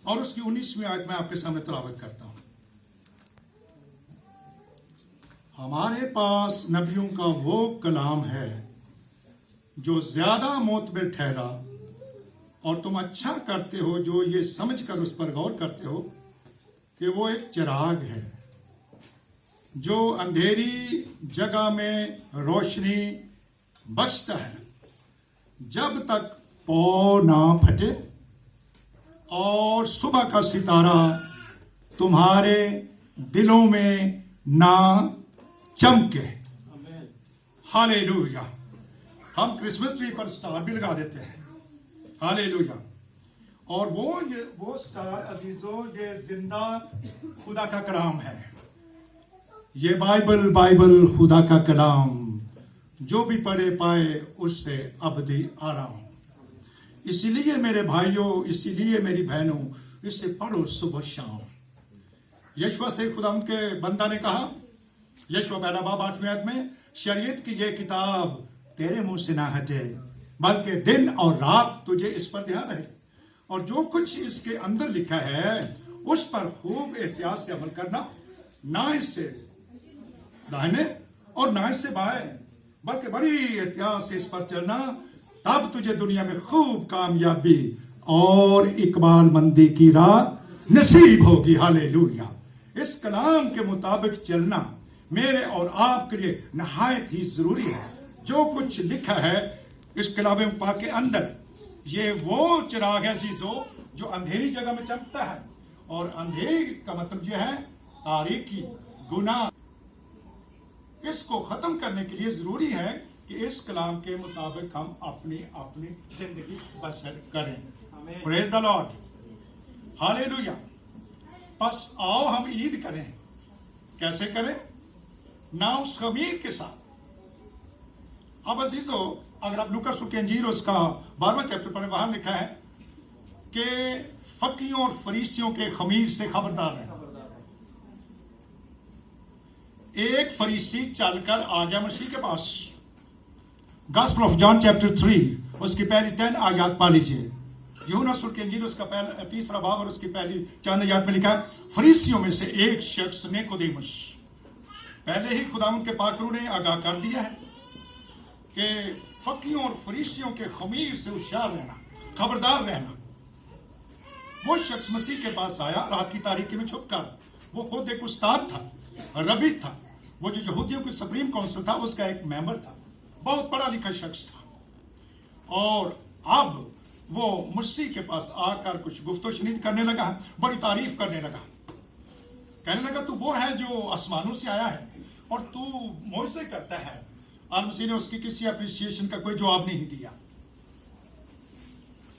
और उसकी 19वीं आयत में आपके सामने तिलावत करता हूं। हमारे पास नबियों का वो कलाम है जो ज्यादा मोतबर ठहरा, और तुम अच्छा करते हो जो ये समझकर उस पर गौर करते हो कि वो एक चिराग है जो अंधेरी जगह में रोशनी बख्शता है, जब तक पौ ना फटे और सुबह का सितारा तुम्हारे दिलों में ना चमके। हालेलुया। हम क्रिसमस ट्री पर स्टार भी लगा देते हैं। हालेलुया। और वो स्टार अजीजों, ये जिंदा खुदा का कलाम है। ये बाइबल खुदा का कलाम, जो भी पढ़े पाए उससे अबदी आराम। इसीलिए मेरे भाइयों, इसीलिए मेरी बहनों, इससे पढ़ो सुबह शाम। यशवा से खुदा उनके बंदा ने कहा, यशवा पहला बाब 8वीं आयत में, शरीयत की ये किताब तेरे मुंह से ना हटे, बल्कि दिन और रात तुझे इस पर ध्यान रहे, और जो कुछ इसके अंदर लिखा है उस पर खूब एहतियात से अमल करना, ना इससे दाहिने और ना इससे बाएं, बल्कि बड़ी एहतियात से इस पर चलना, तब तुझे दुनिया में खूब कामयाबी और इकबाल मंदी की राह नसीब होगी। हालेलुया। इस कलाम के मुताबिक चलना मेरे और आपके लिए नहायत ही जरूरी है। जो कुछ लिखा है इस कलाम पाक के अंदर, ये वो चिराग है अजीजों जो अंधेरी जगह में चमकता है, और अंधेरी का मतलब यह है तारीकी, गुनाह। इसको खत्म करने के लिए जरूरी है कि इस कलाम के मुताबिक हम अपनी अपनी जिंदगी बसर करें। Praise the Lord. हालेलुया। बस आओ हम ईद करें। कैसे करें? ना उस खमीर के साथ। अब अजीजों, अगर आप लूका के इंजील उसका 12वां चैप्टर पढ़ें, वहां लिखा है कि फकीयों और फरीसियों के खमीर से खबरदार है। एक फरीसी चलकर आ गया मसीह के पास। गॉस्पेल ऑफ जॉन चैप्टर 3 उसकी पहली 10 आयत पढ़ लीजिए। यूहन्ना के इंजील उसका पहला 3रा बाब और उसकी पहली 4 आयत में लिखा है, फरीसियों में से एक शख्स निकोदेमुस, पहले ही खुदावंद के पाकरू ने आगाह कर दिया है कि फकीयों और फरीसियों के खमीर से होशियार रहना, खबरदार रहना। वो शख्स मसीह के पास आया रात की तारीकी में छुपकर। वो खुद एक उस्ताद था, रबी था। वो जो यहूदियों की सुप्रीम काउंसिल था उसका एक मेंबर था, बहुत पढ़ा लिखा शख्स था। और अब वो मसीह के पास आकर कुछ गुफ्तगू करने लगा, बड़ी तारीफ करने लगा। कहने लगा, तू वो है जो आसमानों से आया है और तू मोज़े करता है। और मसीह ने उसकी किसी अप्रिसिएशन का कोई जवाब नहीं दिया।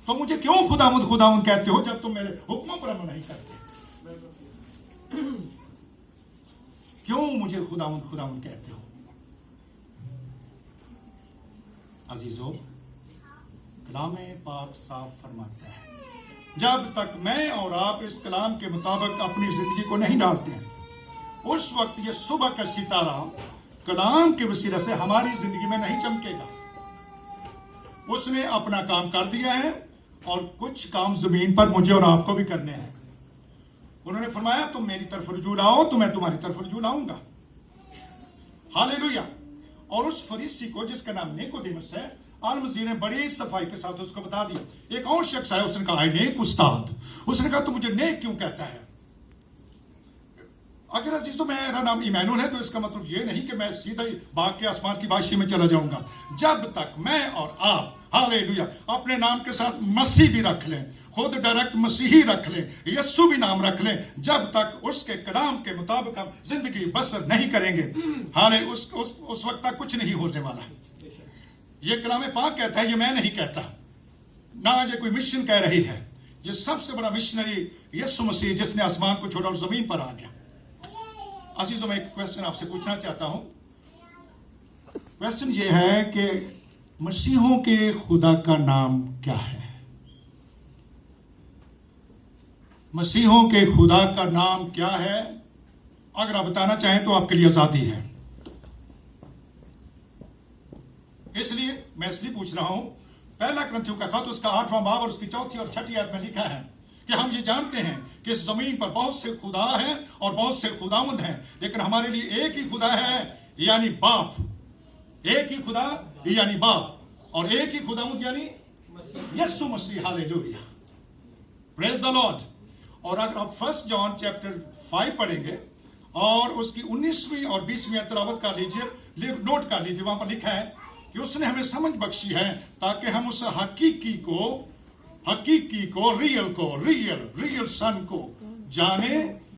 तो मुझे क्यों खुदावंद कहते हो जब तुम मेरे हुक्मों पर अमल नहीं करते? क्यों मुझे खुदावंद कहते हो? अजीजों, कलाम पाक साफ फरमाता है, जब तक मैं और आप इस कलाम के मुताबिक अपनी जिंदगी को नहीं डालते हैं, उस वक्त ये सुबह का सितारा कलाम के वसीला से हमारी जिंदगी में नहीं चमकेगा। उसने अपना काम कर दिया है और कुछ काम जमीन पर मुझे और आपको भी करने हैं। उन्होंने फरमाया, तुम मेरी तरफ रुजू लाओ तो मैं तुम्हारी तरफ रुजू लाऊंगा। हालेलुया। और उस फरीसी को जिसका नाम निकोदेमुस है, आल मसीह ने बड़ी सफाई के साथ उसको बता दिया। एक और शख्स आया, उसने कहा, नेक उस्ताद। उसने कहा, तू मुझे नेक क्यों कहता है? अगर अजीजों मेरा नाम इमैनुअल है तो इसका मतलब ये नहीं कि मैं सीधा ही बाग के आसमान की बादशाही में चला जाऊंगा। जब तक मैं और आप, हालेलुया, अपने नाम के साथ मसीह भी रख लें, खुद डायरेक्ट मसीही रख लें, यस्सु भी नाम रख लें, जब तक उसके कलाम के मुताबिक हम जिंदगी बसर नहीं करेंगे, हाले उस वक्त तक कुछ नहीं होने वाला। ये कलाम पाक कहता है, ये मैं नहीं कहता, ना ये कोई मिशन कह रही है। ये सबसे बड़ा मिशनरी यस्सु मसीह, जिसने आसमान को छोड़ा और जमीन पर आ गया। अजीजों, मैं एक क्वेश्चन आपसे पूछना चाहता हूं। क्वेश्चन ये है कि मसीहों के खुदा का नाम क्या है? मसीहों के खुदा का नाम क्या है? अगर आप बताना चाहें तो आपके लिए आजादी है। इसलिए मैं पूछ रहा हूं, पहला कुरिन्थियों का खत उसका 8वां बाब और उसकी 4थी और 6ठी आयत में लिखा है कि हम ये जानते हैं कि इस जमीन पर बहुत से खुदा हैं और बहुत से खुदावंद हैं, लेकिन हमारे लिए एक ही खुदा है, यानी बाप। एक ही खुदा यानी बाप, और एक ही खुदावंद यानी यीशु मसीह। Hallelujah, praise the Lord. और अगर आप 1 जॉन चैप्टर 5 पढ़ेंगे और उसकी 19वीं और 20वीं तिलावत कर लीजिए, नोट कर लीजिए, वहां पर लिखा है कि उसने हमें समझ बख्शी है ताकि हम उस हकीकी को, रियल सन को जाने